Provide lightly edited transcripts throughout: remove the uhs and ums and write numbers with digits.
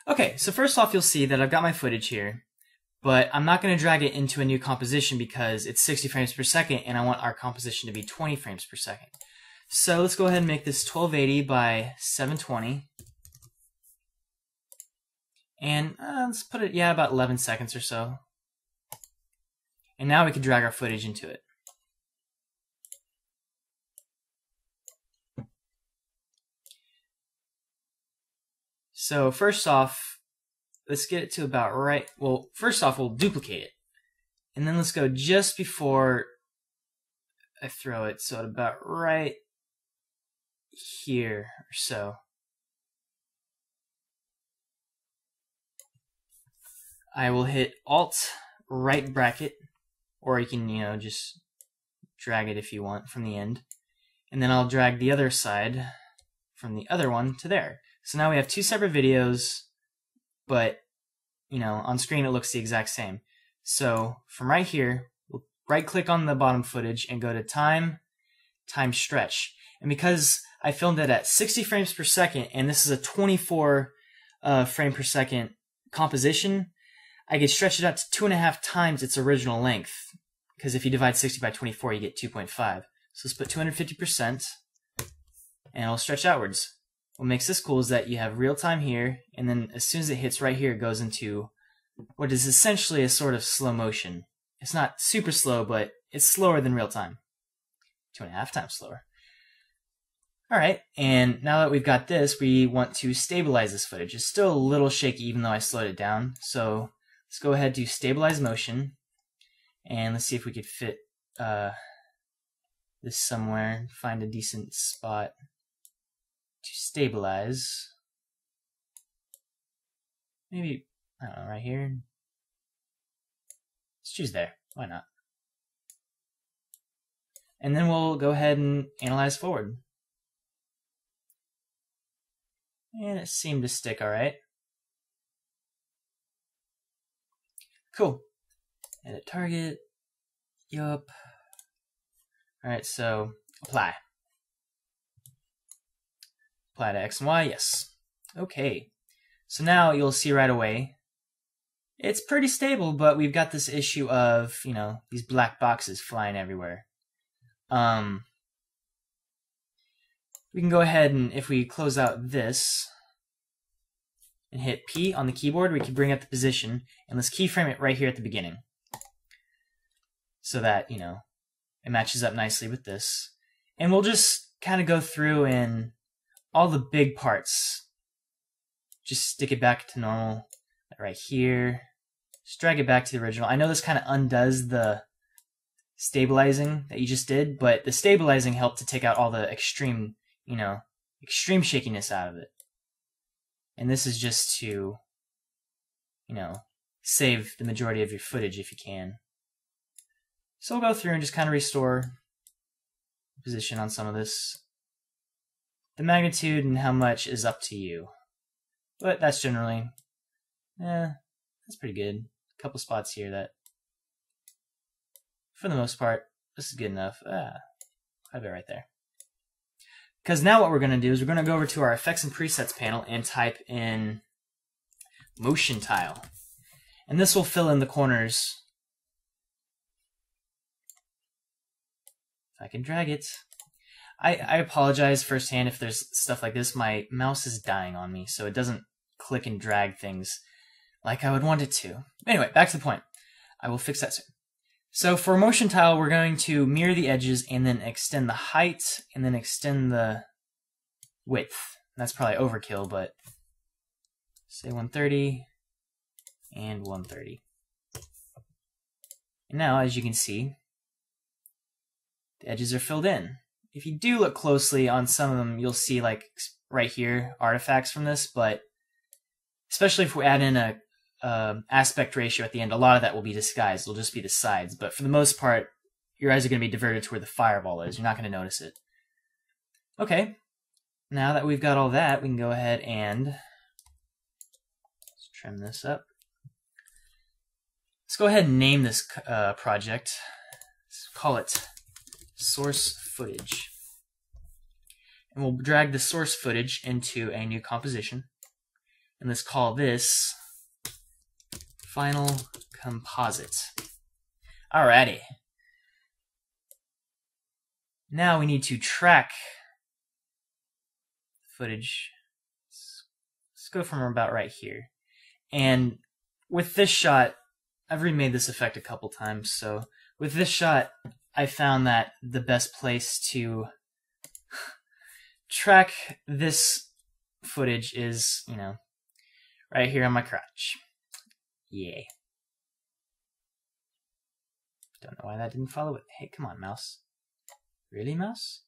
Okay, so first off, you'll see that I've got my footage here, but I'm not going to drag it into a new composition because it's 60 frames per second and I want our composition to be 20 frames per second. So let's go ahead and make this 1280 by 720. And let's put it, about 11 seconds or so. And now we can drag our footage into it. So first off, let's get it to about right. Well, first off, we'll duplicate it. And then let's go just before I throw it. So at about right here or so. I will hit Alt right bracket, or you can, just drag it if you want from the end. And then I'll drag the other side from the other one to there. So now we have two separate videos, but, on screen it looks the exact same. So from right here, we'll right click on the bottom footage and go to time stretch. And because I filmed it at 60 frames per second, and this is a 24 frame per second composition, I could stretch it out to 2.5 times its original length. Because if you divide 60 by 24, you get 2.5. So let's put 250%, and it'll stretch outwards. What makes this cool is that you have real time here, and then as soon as it hits right here, it goes into what is essentially a sort of slow motion. It's not super slow, but it's slower than real time. 2.5 times slower. Alright, and now that we've got this, we want to stabilize this footage. It's still a little shaky even though I slowed it down. So let's go ahead to stabilize motion, and let's see if we could fit this somewhere, find a decent spot to stabilize. Maybe, I don't know, right here. Let's choose there. Why not? And then we'll go ahead and analyze forward. And it seemed to stick alright. Cool. Edit target. Yup. Alright, so apply. Apply to X and Y, yes. Okay. So now you'll see right away, it's pretty stable, but we've got this issue of, these black boxes flying everywhere. We can go ahead and, if we close out this and hit P on the keyboard, we can bring up the position, and let's keyframe it right here at the beginning. So that, it matches up nicely with this. And we'll just kind of go through and all the big parts, just stick it back to normal, right here. Just drag it back to the original. I know this kind of undoes the stabilizing that you just did, but the stabilizing helped to take out all the extreme, extreme shakiness out of it. And this is just to, save the majority of your footage if you can. So we'll go through and just kind of restore position on some of this. The magnitude and how much is up to you. But that's generally, that's pretty good. A couple spots here that, for the most part, this is good enough. Quite a bit right there. Because now what we're going to do is we're going to go over to our Effects and Presets panel and type in Motion Tile. And this will fill in the corners. If I can drag it. I apologize firsthand if there's stuff like this. My mouse is dying on me, so it doesn't click and drag things like I would want it to. Anyway, back to the point. I will fix that soon. So for Motion Tile, we're going to mirror the edges and then extend the height and then extend the width. That's probably overkill, but say 130 and 130. And now, as you can see, the edges are filled in. If you do look closely on some of them, you'll see, like, right here, artifacts from this, but especially if we add in a aspect ratio at the end, a lot of that will be disguised. It'll just be the sides, but for the most part, your eyes are going to be diverted to where the FireBall is. You're not going to notice it. Okay, now that we've got all that, we can go ahead and let's trim this up. Let's go ahead and name this project. Let's call it Source Footage. And we'll drag the source footage into a new composition. And let's call this Final Composite. Alrighty. Now we need to track footage. Let's go from about right here. And with this shot, I've remade this effect a couple times, so with this shot, I found that the best place to track this footage is, you know, right here on my crotch. Yay. Don't know why that didn't follow it. Hey, come on, mouse. Really, mouse?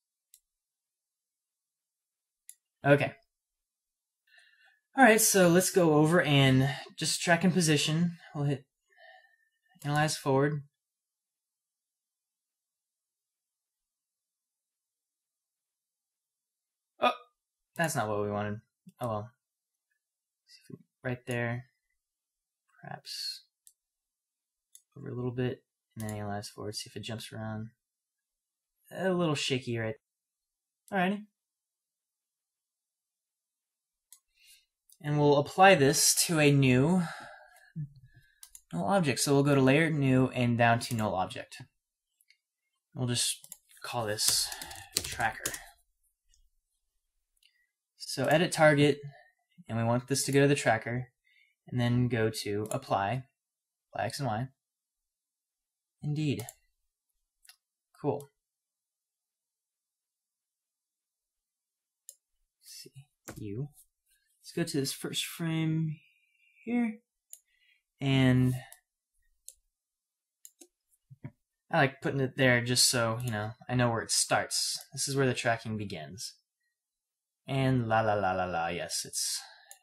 Okay. Alright, so let's go over and just track in position. We'll hit Analyze Forward. Oh, that's not what we wanted. Oh well. Right there. Perhaps over a little bit, and then Analyze Forward, see if it jumps around. A little shaky, right? Alrighty. And we'll apply this to a new null object. So we'll go to Layer, New, and down to Null Object. We'll just call this Tracker. So Edit Target, and we want this to go to the tracker, and then go to Apply X and Y. Indeed. Cool. Let's see, let's go to this first frame here, and I like putting it there just so, you know, I know where it starts. This is where the tracking begins. And la la la la la, yes, it's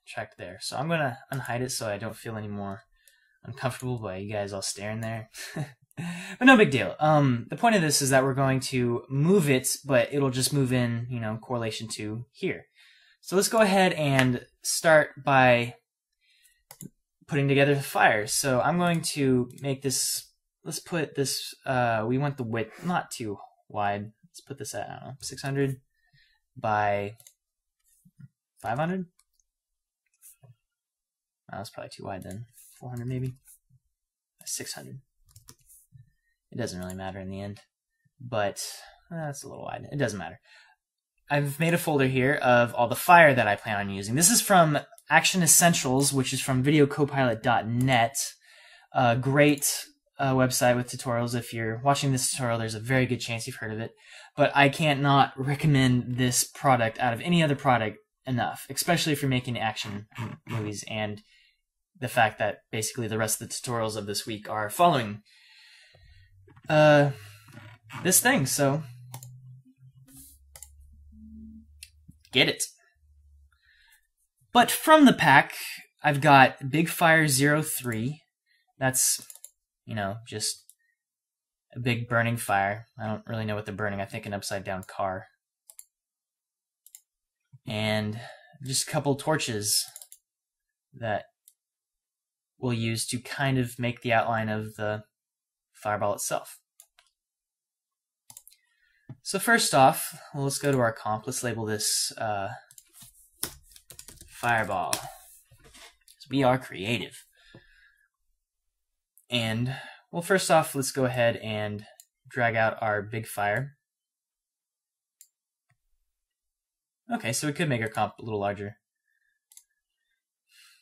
tracked there. So I'm gonna unhide it so I don't feel any more uncomfortable by you guys all staring there. But no big deal. The point of this is that we're going to move it, but it'll just move in, you know, correlation to here. So let's go ahead and start by putting together the fire. So I'm going to make this, let's put this, we want the width not too wide. Let's put this at, I don't know, 600 by 500? Oh, that's probably too wide then. 400 maybe? 600. It doesn't really matter in the end, but that's a little wide. It doesn't matter. I've made a folder here of all the fire that I plan on using. This is from Action Essentials, which is from videocopilot.net. A great website with tutorials. If you're watching this tutorial, there's a very good chance you've heard of it. But I can't not recommend this product out of any other product enough, especially if you're making action movies, and the fact that basically the rest of the tutorials of this week are following this thing, so get it. But from the pack, I've got Big Fire 03. That's, you know, just a big burning fire. I don't really know what they're burning. I think an upside down car. And just a couple torches that we'll use to kind of make the outline of the fireball itself. So first off, well, let's go to our comp. Let's label this FireBall. So we are creative. And, well, first off, let's go ahead and drag out our big fire. Okay, so we could make our comp a little larger.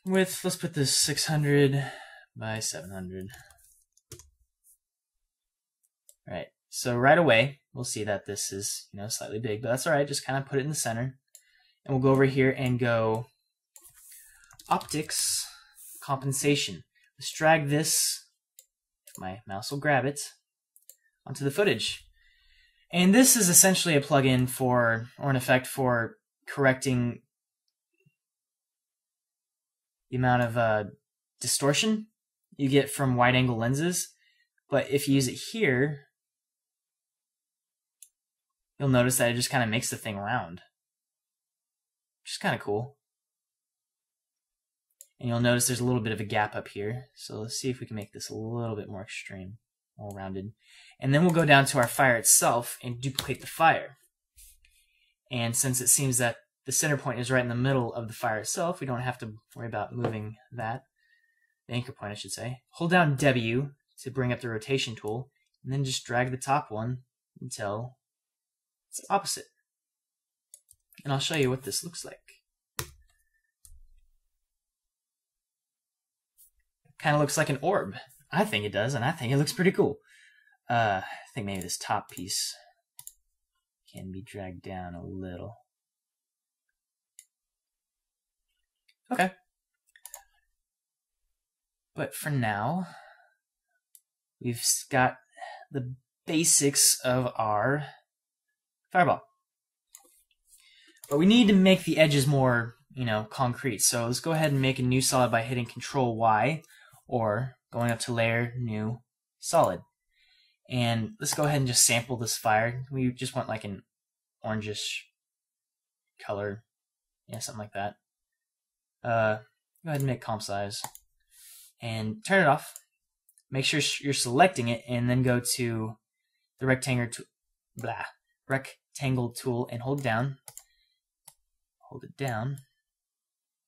Let's put this 600 by 700. Right, so right away, we'll see that this is, you know, slightly big, but that's all right. Just kind of put it in the center. And we'll go over here and go Optics, Compensation. Let's drag this, if my mouse will grab it, onto the footage. And this is essentially a plugin for, or an effect for correcting the amount of distortion you get from wide-angle lenses. But if you use it here, you'll notice that it just kind of makes the thing round, which is kind of cool. And you'll notice there's a little bit of a gap up here. So let's see if we can make this a little bit more extreme, more rounded. And then we'll go down to our fire itself and duplicate the fire. And since it seems that the center point is right in the middle of the fire itself, we don't have to worry about moving that. The anchor point, I should say. Hold down W to bring up the rotation tool, and then just drag the top one until it's opposite. And I'll show you what this looks like. Kind of looks like an orb. I think it does, and I think it looks pretty cool. I think maybe this top piece can be dragged down a little. Okay. But for now, we've got the basics of our FireBall. But we need to make the edges more, concrete. So let's go ahead and make a new solid by hitting Control Y, or going up to Layer, New, Solid. And let's go ahead and just sample this fire. We just want like an orangish color, something like that. Go ahead and make comp size and turn it off. Make sure you're selecting it, and then go to the rectangle tool and hold it down. Hold it down.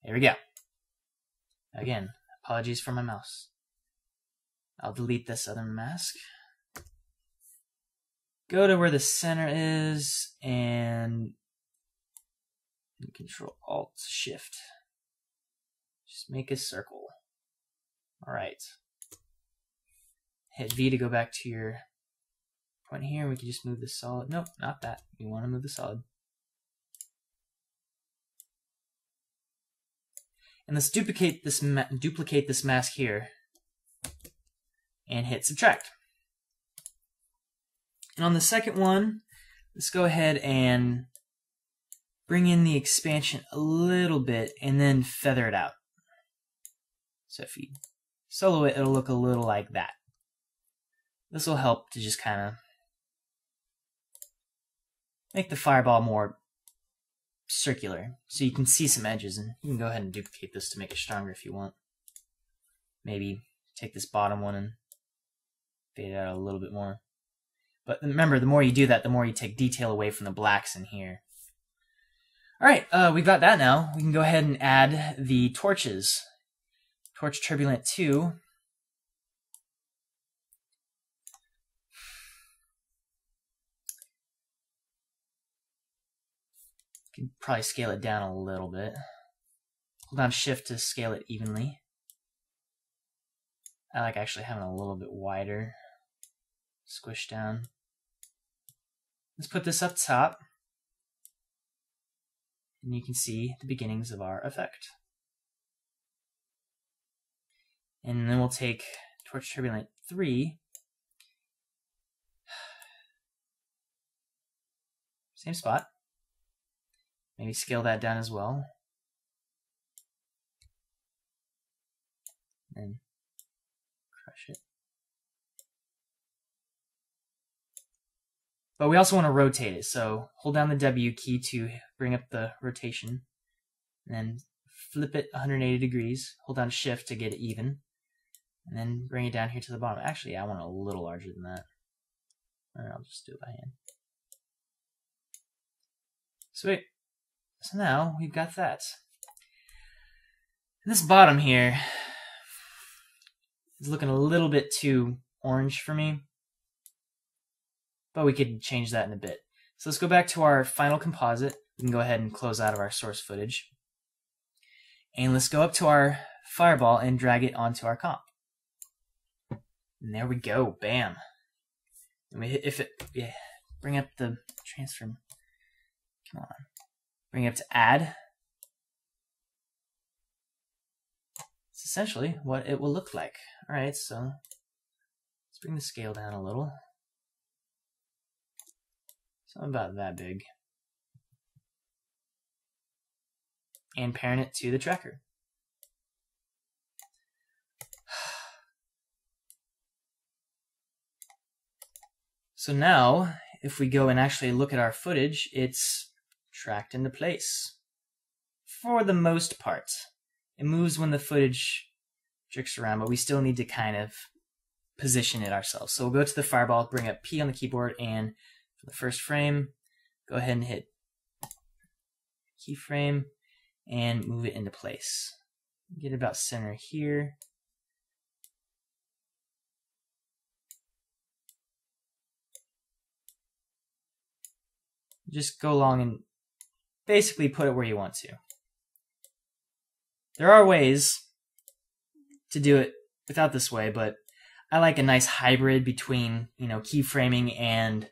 There we go. Again, apologies for my mouse. I'll delete this other mask. Go to where the center is and Control Alt Shift. Just make a circle. Alright. Hit V to go back to your point here. We can just move the solid. Nope, not that. We want to move the solid. And let's duplicate this mask here and hit subtract. And on the second one, let's go ahead and bring in the expansion a little bit and then feather it out. So if you solo it, it'll look a little like that. This will help to just kind of make the FireBall more circular, so you can see some edges, and you can go ahead and duplicate this to make it stronger if you want. Maybe take this bottom one and fade it out a little bit more. But remember, the more you do that, the more you take detail away from the blacks in here. Alright, we've got that now. We can go ahead and add the torches. Torch Turbulent 2. Can probably scale it down a little bit. Hold down Shift to scale it evenly. I like actually having a little bit wider. Squish down. Let's put this up top. And you can see the beginnings of our effect. And then we'll take Torch Turbulent 3. Same spot. Maybe scale that down as well. And crush it. But we also want to rotate it, so hold down the W key to bring up the rotation. And then flip it 180 degrees. Hold down Shift to get it even. And then bring it down here to the bottom. Actually, I want it a little larger than that. Or I'll just do it by hand. Sweet. So now we've got that. This bottom here is looking a little bit too orange for me, but we could change that in a bit. So let's go back to our final composite. We can go ahead and close out of our source footage. And let's go up to our FireBall and drag it onto our comp. And there we go, bam. And we hit, bring up the transform. Come on. Bring it up to add. It's essentially what it will look like. Alright, so let's bring the scale down a little. So about that big. And parent it to the tracker. So now, if we go and actually look at our footage, it's tracked into place. For the most part. It moves when the footage jerks around, but we still need to kind of position it ourselves. So we'll go to the FireBall, bring up P on the keyboard, and for the first frame, go ahead and hit keyframe and move it into place. Get it about center here. Just go along and basically put it where you want to. There are ways to do it without this way, but I like a nice hybrid between, keyframing and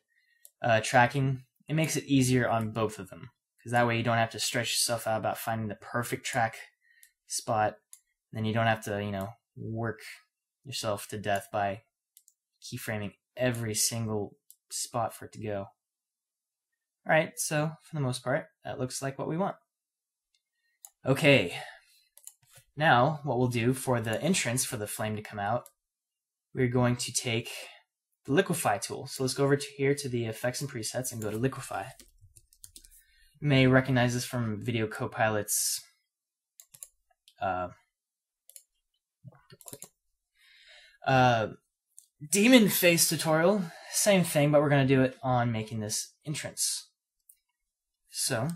tracking. It makes it easier on both of them, because that way you don't have to stretch yourself out about finding the perfect track spot. Then you don't have to, work yourself to death by keyframing every single spot for it to go. Alright, so for the most part, that looks like what we want. Okay, now what we'll do for the entrance for the flame to come out, we're going to take the liquefy tool. So let's go over here to the effects and presets and go to liquefy. You may recognize this from Video Copilot's demon face tutorial. Same thing, but we're going to do it on making this entrance. So let's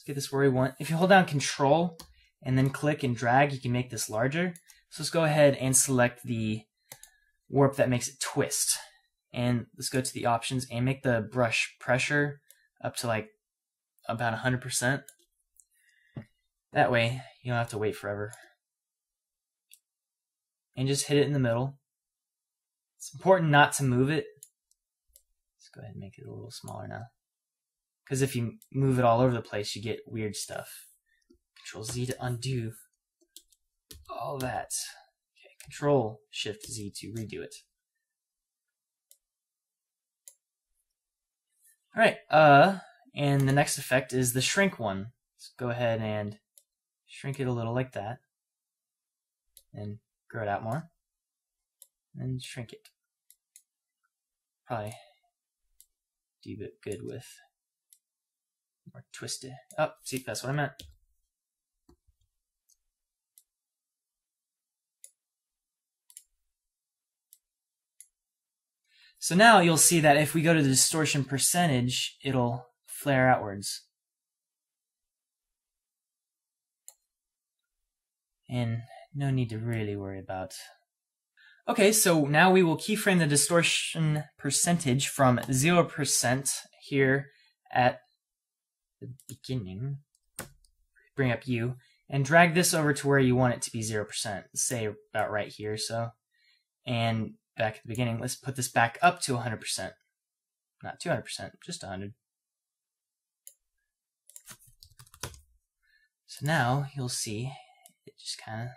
get this where we want. If you hold down Control and then click and drag, you can make this larger. So let's go ahead and select the warp that makes it twist. And let's go to the options and make the brush pressure up to like about 100%. That way you don't have to wait forever. And just hit it in the middle. It's important not to move it. Let's go ahead and make it a little smaller now. Because if you move it all over the place, you get weird stuff. Control Z to undo all that. Okay, Control Shift Z to redo it. Alright, and the next effect is the shrink one. Let's go ahead and shrink it a little like that. And grow it out more. And shrink it. Probably do it good with more twisted. Oh, see, that's what I meant. So now you'll see that if we go to the distortion percentage, it'll flare outwards. And no need to really worry about. Okay, so now we will keyframe the distortion percentage from 0% here at the beginning. Bring up U and drag this over to where you want it to be 0%. Say about right here, so. And back at the beginning, let's put this back up to 100%. Not 200%, just 100. So now you'll see it just kind of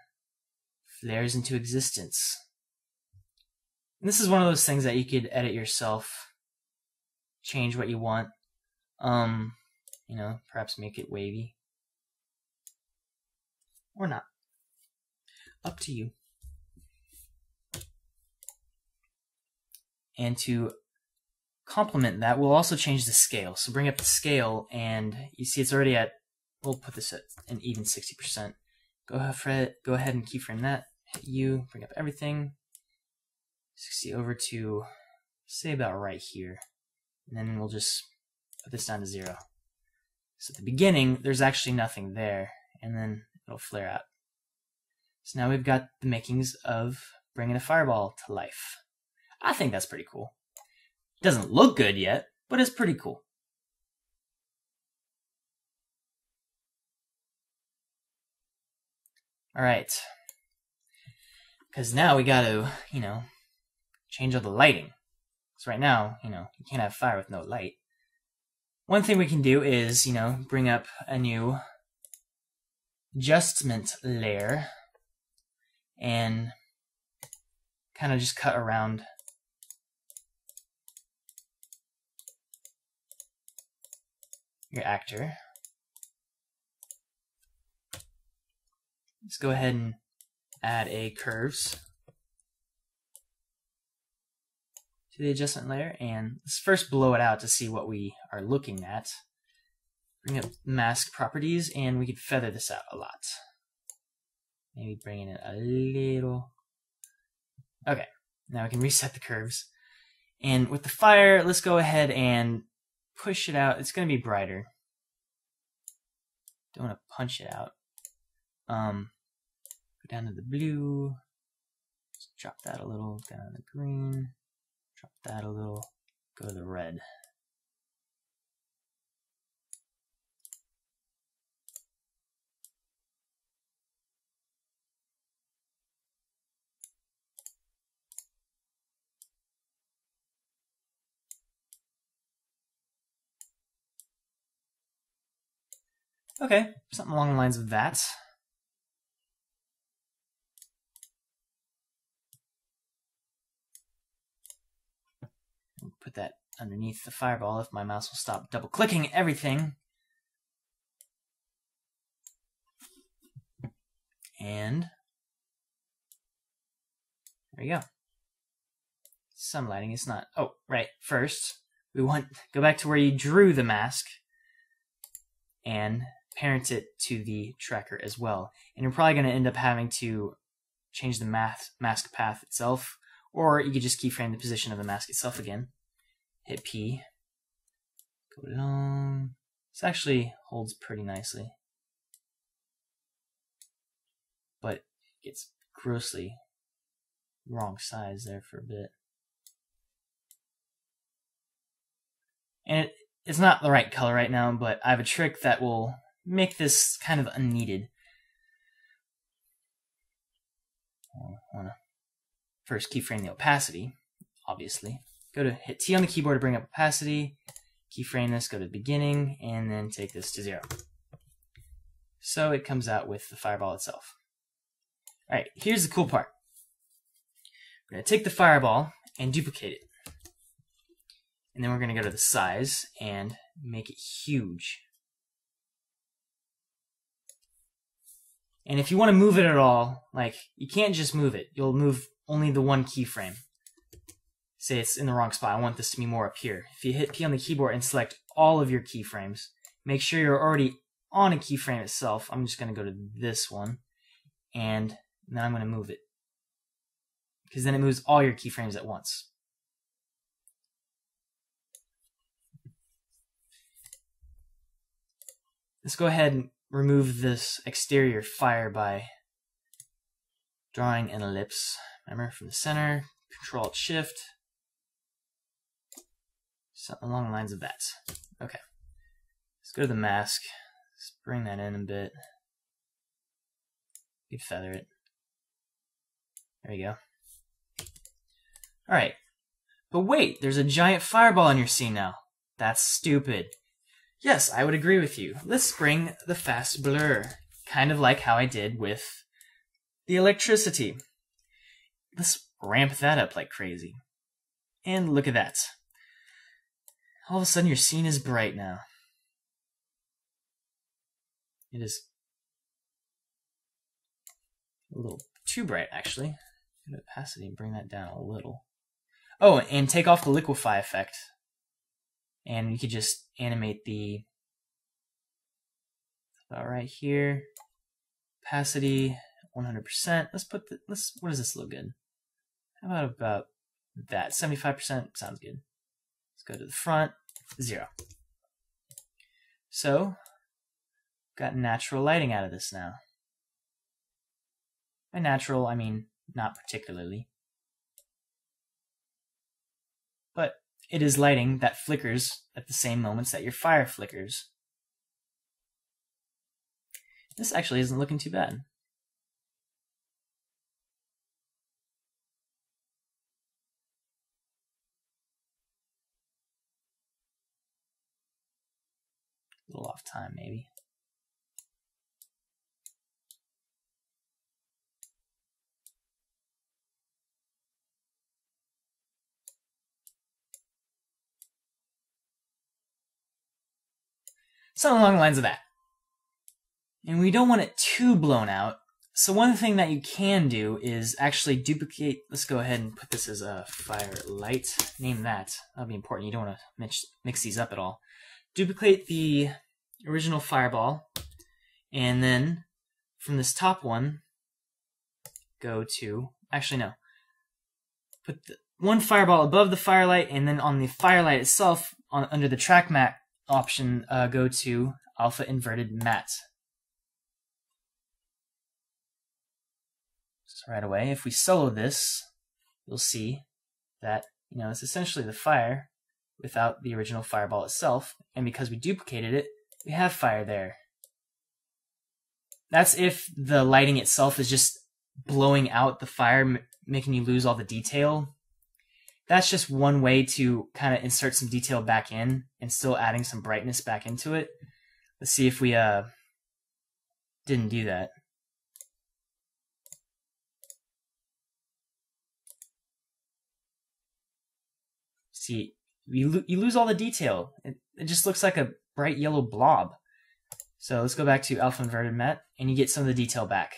flares into existence. And this is one of those things that you could edit yourself, change what you want, perhaps make it wavy. Or not. Up to you. And to complement that, we'll also change the scale. So bring up the scale, and you see it's already at, we'll put this at an even 60%. Go ahead and keyframe that. Hit U, bring up everything. 60 over to, say, about right here. And then we'll just put this down to 0. So at the beginning, there's actually nothing there, and then it'll flare out. So now we've got the makings of bringing a fireball to life. I think that's pretty cool. It doesn't look good yet, but it's pretty cool. Alright. Because now we gotta, change all the lighting. So right now, you can't have fire with no light. One thing we can do is, bring up a new adjustment layer and kind of just cut around your actor. Let's go ahead and add a curves to the adjustment layer, and let's first blow it out to see what we are looking at. Bring up mask properties, and we could feather this out a lot. Maybe bringing it a little. Okay, now we can reset the curves. And with the fire, let's go ahead and push it out. It's going to be brighter. don't want to punch it out. Go down to the blue. Let's drop that a little. Down to the green. Drop that a little. Go to the red. Okay, something along the lines of that. Put that underneath the FireBall if my mouse will stop double-clicking everything. And there you go. Some lighting, it's not. Oh, right. First, we want go back to where you drew the mask and parent it to the tracker as well. And you're probably going to end up having to change the mask path itself, or you could just keyframe the position of the mask itself again. Hit P. Go along. This actually holds pretty nicely, but it gets grossly wrong size there for a bit. And it's not the right color right now, but I have a trick that will make this kind of unneeded. I want to first keyframe the opacity, obviously. Hit T on the keyboard to bring up opacity, keyframe this, go to the beginning, and then take this to 0. So it comes out with the FireBall itself. Alright, here's the cool part. We're going to take the FireBall and duplicate it. And then we're going to go to the size and make it huge. And if you want to move it at all, like, you can't just move it. You'll move only the one keyframe. Say it's in the wrong spot. I want this to be more up here. If you hit P on the keyboard and select all of your keyframes, make sure you're already on a keyframe itself. I'm just going to go to this one, and then I'm going to move it, because then it moves all your keyframes at once. Let's go ahead and remove this exterior fire by drawing an ellipse. Remember, from the center, Control-Shift. Something along the lines of that. Okay. Let's go to the mask. Let's bring that in a bit. You can feather it. There you go. Alright. But wait, there's a giant fireball in your scene now. That's stupid. Yes, I would agree with you. Let's bring the fast blur. Kind of like how I did with the electricity. Let's ramp that up like crazy. And look at that. All of a sudden your scene is bright now. It is a little too bright, actually. Opacity, bring that down a little. Oh, and take off the liquefy effect. And you could just animate the, about right here. Opacity, 100%. What does this look good? How about that? 75% sounds good. Let's go to the front, 0. So, got natural lighting out of this now. By natural, I mean not particularly. But it is lighting that flickers at the same moments that your fire flickers. This actually isn't looking too bad. A little off time, maybe. Something along the lines of that. And we don't want it too blown out. So one thing that you can do is actually duplicate. Let's go ahead and put this as a fire light. Name that. That'll be important. You don't want to mix these up at all. Duplicate the original FireBall. And then from this top one, go to, actually no. Put the one FireBall above the firelight, and then on the firelight itself, under the track map option, go to alpha inverted matte. So right away, if we solo this, you'll see that, you know, it's essentially the fire without the original fireball itself, and because we duplicated it, we have fire there. That's if the lighting itself is just blowing out the fire, making you lose all the detail. That's just one way to kind of insert some detail back in and still adding some brightness back into it. Let's see if we didn't do that. See, you lose all the detail. It just looks like a bright yellow blob. So let's go back to alpha inverted matte, and you get some of the detail back.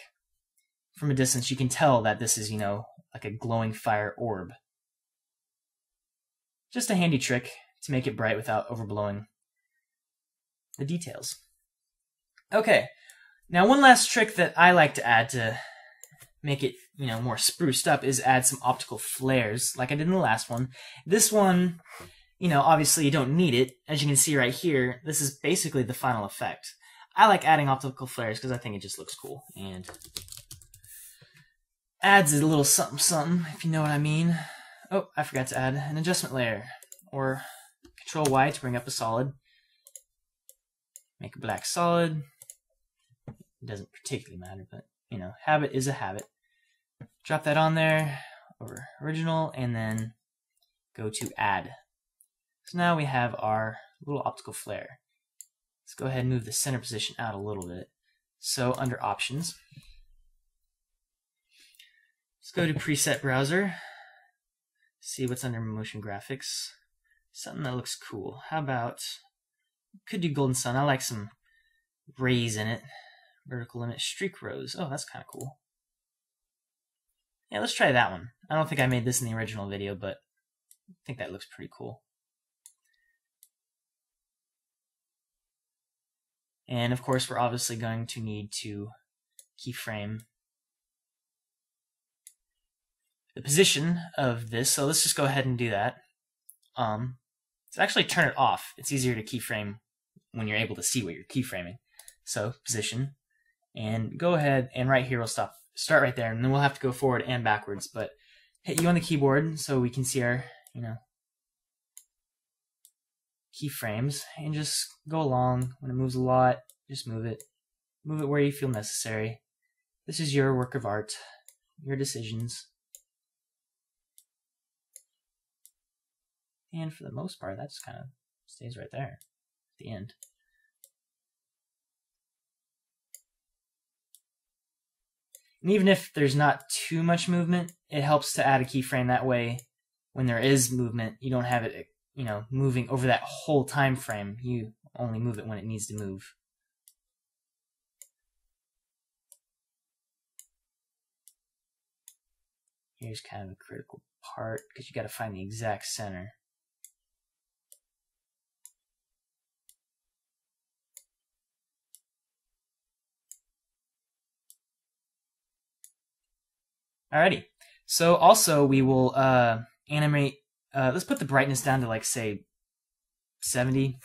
From a distance, you can tell that this is, you know, like a glowing fire orb. Just a handy trick to make it bright without overblowing the details. Okay, now one last trick that I like to add to make it, you know, more spruced up is add some optical flares, like I did in the last one. This one, you know, obviously you don't need it. As you can see right here, this is basically the final effect. I like adding optical flares because I think it just looks cool and adds a little something something, if you know what I mean. Oh, I forgot to add an adjustment layer, or Control Y to bring up a solid. Make a black solid. It doesn't particularly matter, but, you know, habit is a habit. Drop that on there, over original, and then go to add. So now we have our little optical flare. Let's go ahead and move the center position out a little bit. So under options, let's go to preset browser, see what's under motion graphics. Something that looks cool. How about, could do golden sun. I like some rays in it. Vertical limit streak rows. Oh, that's kind of cool. Yeah, let's try that one. I don't think I made this in the original video, but I think that looks pretty cool. And of course, we're obviously going to need to keyframe the position of this. So let's just go ahead and do that. So actually turn it off. It's easier to keyframe when you're able to see what you're keyframing. So position, and go ahead, and right here we'll start right there, and then we'll have to go forward and backwards. But hit U on the keyboard so we can see our, you know, keyframes, and just go along. When it moves a lot, just move it where you feel necessary. This is your work of art, your decisions, and for the most part that just kind of stays right there at the end. And even if there's not too much movement, it helps to add a keyframe. That way when there is movement, you don't have it, you know, moving over that whole time frame. You only move it when it needs to move. Here's kind of a critical part because you got to find the exact center. Alrighty. So also we will animate. Let's put the brightness down to, like, say 70,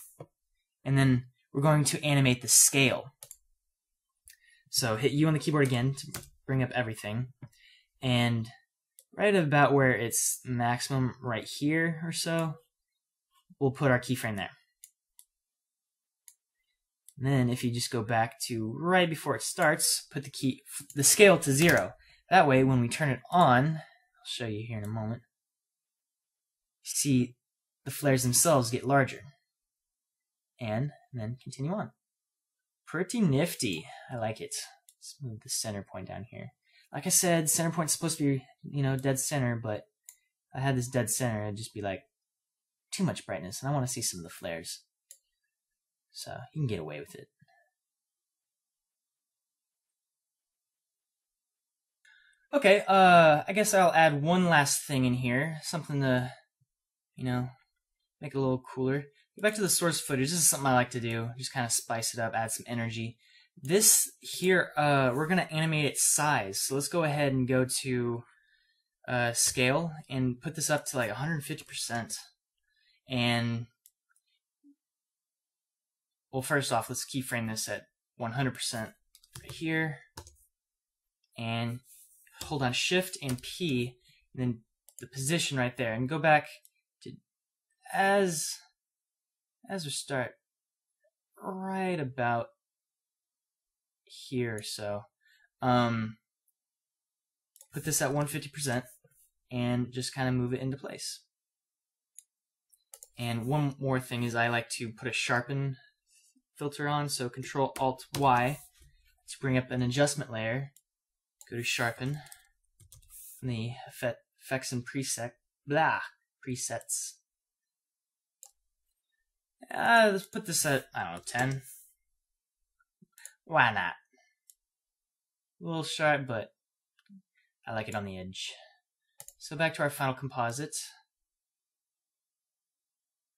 and then we're going to animate the scale. So hit U on the keyboard again to bring up everything, and right about where it's maximum, right here or so, we'll put our keyframe there. And then if you just go back to right before it starts, put the scale to 0. That way, when we turn it on, I'll show you here in a moment, see the flares themselves get larger. And then continue on. Pretty nifty. I like it. Let's move the center point down here. Like I said, center point's supposed to be, you know, dead center, but if I had this dead center, it'd just be like too much brightness, and I want to see some of the flares. So you can get away with it. Okay, I guess I'll add one last thing in here, something to, you know, make it a little cooler. Go back to the source footage. This is something I like to do, just kind of spice it up, add some energy. This here, we're going to animate its size. So let's go ahead and go to scale and put this up to like 150%. And, well, first off, let's keyframe this at 100% right here. And hold down Shift and P, and then the position right there, and go back to as we start right about here or so. Put this at 150% and just kind of move it into place. And one more thing is I like to put a sharpen filter on, so Control Alt Y to bring up an adjustment layer. Go to sharpen from the effects and presets. Let's put this at, I don't know, 10. Why not? A little sharp, but I like it on the edge. So back to our final composite.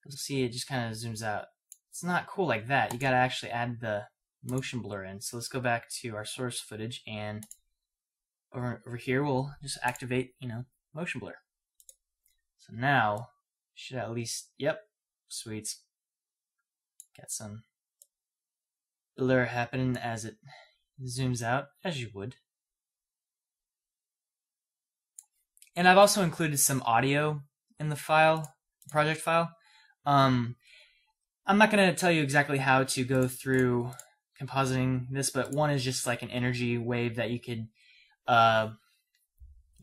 You'll see it just kind of zooms out. It's not cool like that. You gotta actually add the motion blur in. So let's go back to our source footage, and over here we'll just activate, motion blur. So now should at least, yep, sweet. Got some blur happening as it zooms out, as you would. And I've also included some audio in the project file. I'm not going to tell you exactly how to go through compositing this, but one is just like an energy wave that you could,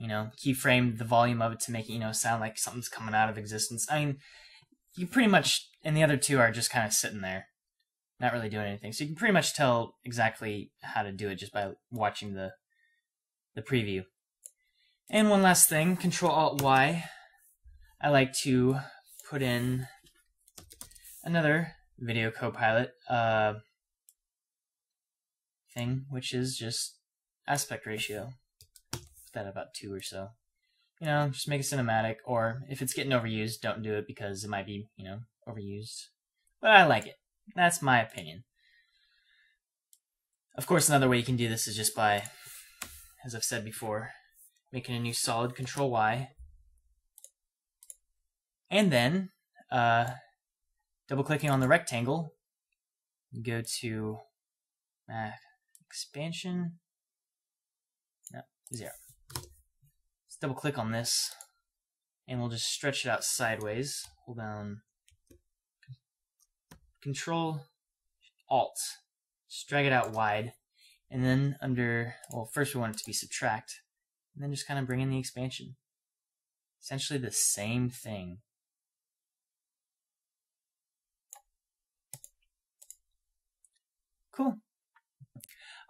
keyframe the volume of it to make it, sound like something's coming out of existence. I mean, you pretty much, and the other two are just kind of sitting there, not really doing anything. So you can pretty much tell exactly how to do it just by watching the preview. And one last thing, Control Alt Y, I like to put in another video copilot thing, which is just aspect ratio. Put that about 2 or so. Just make it cinematic, or if it's getting overused, don't do it because it might be, overused. But I like it. That's my opinion. Of course, another way you can do this is just by, as I've said before, making a new solid, Control Y, and then double-clicking on the rectangle, go to expansion, no, 0. Let's double-click on this, and we'll just stretch it out sideways. Hold down Control Alt, just drag it out wide, and then under, well, first we want it to be subtract, and then just kind of bring in the expansion. Essentially the same thing. Cool.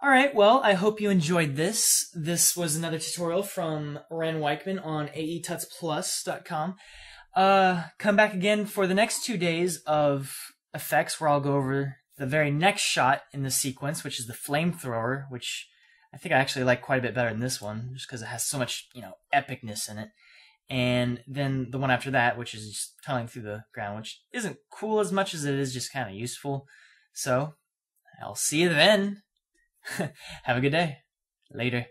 Alright, well, I hope you enjoyed this. This was another tutorial from Ren Weichman on aetutsplus.com. Come back again for the next 2 days of effects, where I'll go over the very next shot in the sequence, which is the flamethrower, which I think I actually like quite a bit better than this one, just because it has so much, epicness in it. And then the one after that, which is just tunneling through the ground, which isn't cool as much as it is just kind of useful. So, I'll see you then. Have a good day. Later.